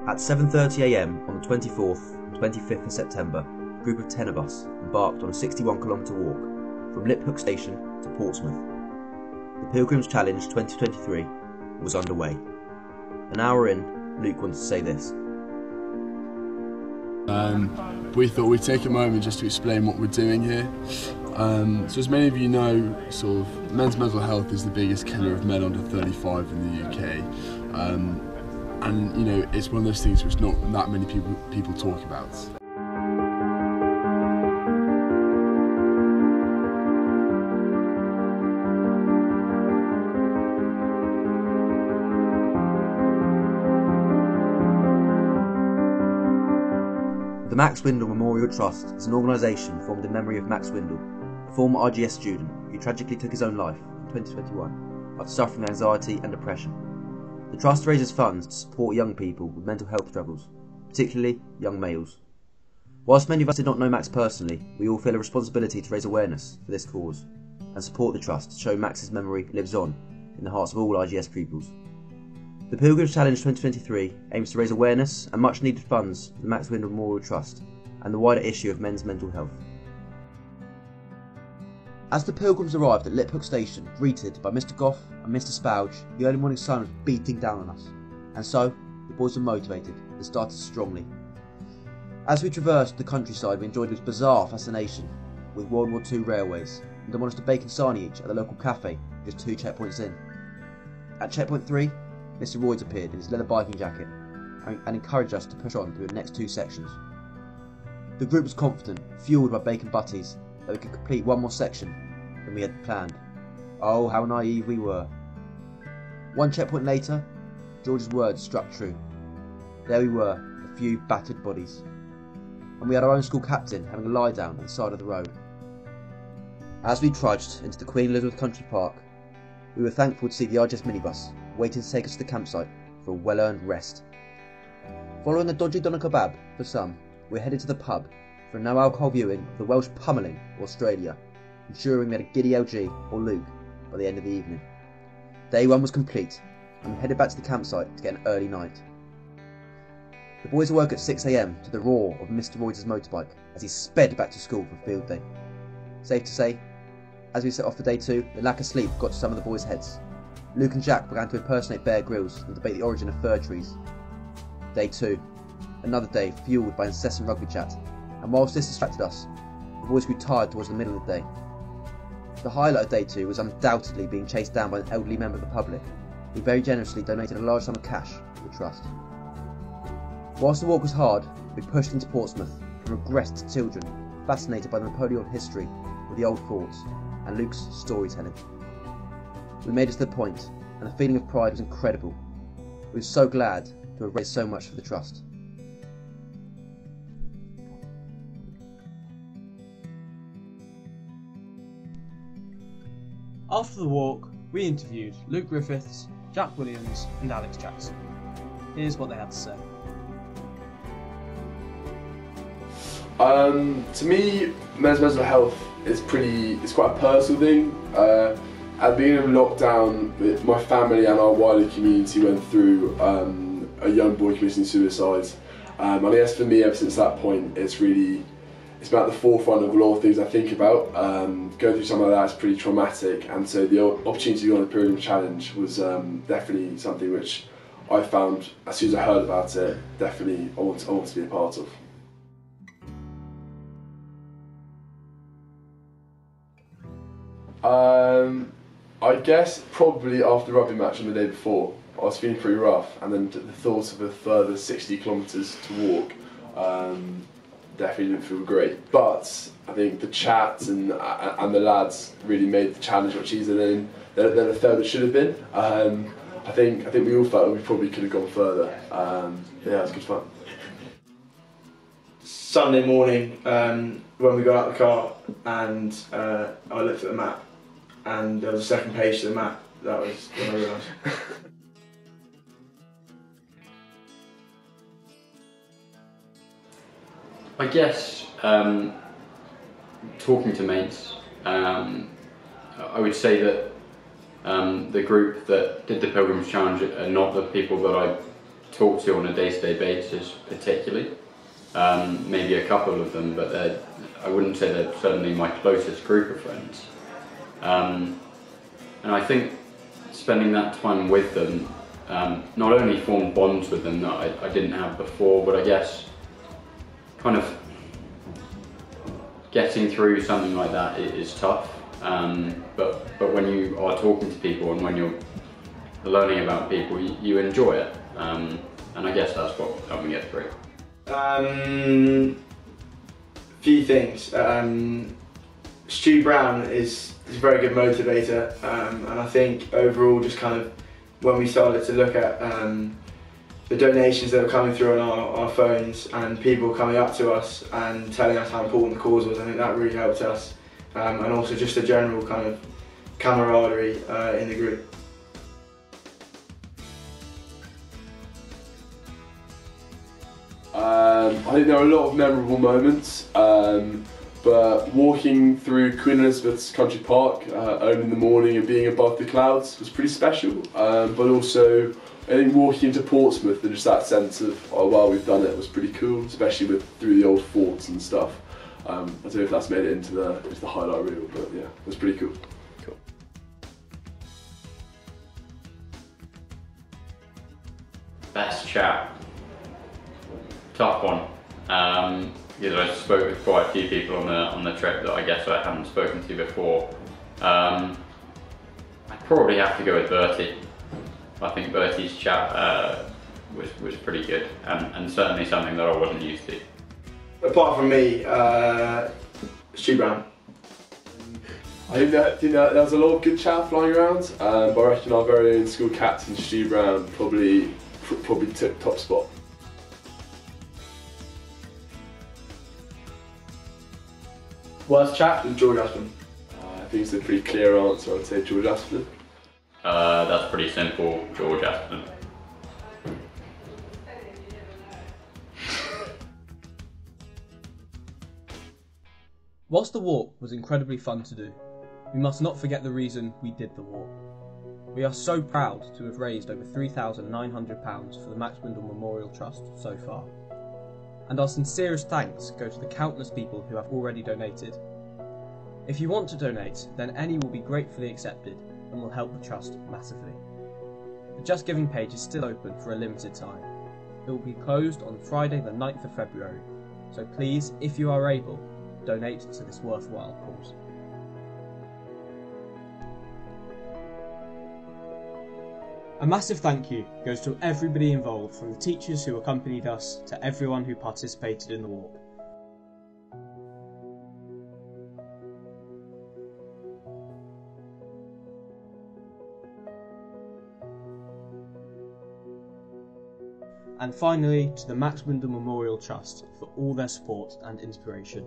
At 7:30 AM on the 24th and 25th of September, a group of 10 of us embarked on a 61-kilometre walk from Liphook Station to Portsmouth. The Pilgrims Challenge 2023 was underway. An hour in, Luke wanted to say this. We thought we'd take a moment just to explain what we're doing here. So as many of you know, sort of men's mental health is the biggest killer of men under 35 in the UK. And you know, it's one of those things which not that many people talk about. The Max Windle Memorial Trust is an organisation formed in memory of Max Windle, a former RGS student who tragically took his own life in 2021 after suffering anxiety and depression. The Trust raises funds to support young people with mental health struggles, particularly young males. Whilst many of us did not know Max personally, we all feel a responsibility to raise awareness for this cause and support the Trust to show Max's memory lives on in the hearts of all RGS pupils. The Pilgrims Challenge 2023 aims to raise awareness and much needed funds for the Max Windle Memorial Trust and the wider issue of men's mental health. As the Pilgrims arrived at Liphook Station, greeted by Mr. Goff and Mr. Spouge, the early morning sun was beating down on us, and so the boys were motivated and started strongly. As we traversed the countryside, we enjoyed this bizarre fascination with World War II railways and demolished a bacon sarnie each at the local cafe just 2 checkpoints in. At checkpoint 3, Mr. Royds appeared in his leather biking jacket and encouraged us to push on through the next 2 sections. The group was confident, fueled by bacon butties, that we could complete one more section than we had planned. Oh, how naive we were. 1 checkpoint later, George's words struck true. There we were, a few battered bodies. And we had our own school captain having a lie down at the side of the road. As we trudged into the Queen Elizabeth Country Park, we were thankful to see the RGS minibus waiting to take us to the campsite for a well-earned rest. Following the dodgy doner kebab for some, we headed to the pub for a no-alcohol viewing of the Welsh pummelling of Australia, ensuring we had a giddy LG or Luke by the end of the evening. Day 1 was complete, and we headed back to the campsite to get an early night. The boys awoke at 6 AM to the roar of Mr. Royds' motorbike as he sped back to school for field day. Safe to say, as we set off for day 2, the lack of sleep got to some of the boys' heads. Luke and Jack began to impersonate Bear Grylls and debate the origin of fir trees. Day 2, another day fueled by incessant rugby chat, and whilst this distracted us, the boys grew tired towards the middle of the day. The highlight of day 2 was undoubtedly being chased down by an elderly member of the public, who very generously donated a large sum of cash to the Trust. Whilst the walk was hard, we pushed into Portsmouth and regressed to children fascinated by the Napoleon history of the old forts and Luke's storytelling. We made it to the point, and the feeling of pride was incredible. We were so glad to have raised so much for the Trust. After the walk, we interviewed Luke Griffiths, Jack Williams and Alex Jackson. Here's what they had to say. To me, men's mental health is quite a personal thing. At the beginning of lockdown, my family and our wider community went through a young boy committing suicide. And I guess for me, ever since that point, it's been at the forefront of a lot of things I think about. Going through something like that is pretty traumatic, and so the opportunity to go on the Pilgrims Challenge was definitely something which I found, as soon as I heard about it, definitely I want to be a part of. I guess probably after the rugby match on the day before, I was feeling pretty rough, and then the thought of a further 60 kilometres to walk definitely didn't feel great. But I think the chat and the lads really made the challenge much easier than I felt it should have been. I think we all felt we probably could have gone further. Yeah, it was good fun. Sunday morning, when we got out of the car and I looked at the map, and there was a second page to the map. That was when I realised. I guess talking to mates, I would say that the group that did the Pilgrims Challenge are not the people that I talk to on a day-to-day basis particularly. Maybe a couple of them, but I wouldn't say they're certainly my closest group of friends. And I think spending that time with them not only formed bonds with them that I didn't have before, but I guess kind of getting through something like that is tough. But when you are talking to people and when you're learning about people, you enjoy it. And I guess that's what helped me get through. Few things. Stu Brown is a very good motivator, and I think overall, just kind of when we started to look at the donations that were coming through on our phones and people coming up to us and telling us how important the cause was, I think that really helped us, and also just a general kind of camaraderie in the group. I think there are a lot of memorable moments, but walking through Queen Elizabeth's Country Park early in the morning and being above the clouds was pretty special, but also I think walking into Portsmouth and just that sense of, oh wow, we've done it, was pretty cool, especially through the old forts and stuff. I don't know if that's made it into the highlight reel, but yeah, it was pretty cool. Best chat. Tough one. Because I spoke with quite a few people on the trip that I guess I haven't spoken to before. I'd probably have to go with Bertie. I think Bertie's chat was pretty good, and certainly something that I wasn't used to. Apart from me, Stu Brown. I think that there was a lot of good chat flying around, but I reckon our very own school captain Stu Brown probably took top spot. Worst chat with George Aspin. I think it's a pretty clear answer. I would say George Aspin. That's pretty simple, George Aspin. Whilst the walk was incredibly fun to do, we must not forget the reason we did the walk. We are so proud to have raised over £3,900 for the Max Windle Memorial Trust so far. And our sincerest thanks go to the countless people who have already donated. If you want to donate, then any will be gratefully accepted and will help the trust massively. The Just Giving page is still open for a limited time. It will be closed on Friday the 9th of February, so please, if you are able, donate to this worthwhile cause. A massive thank you goes to everybody involved, from the teachers who accompanied us to everyone who participated in the walk. And finally, to the Max Windle Memorial Trust for all their support and inspiration.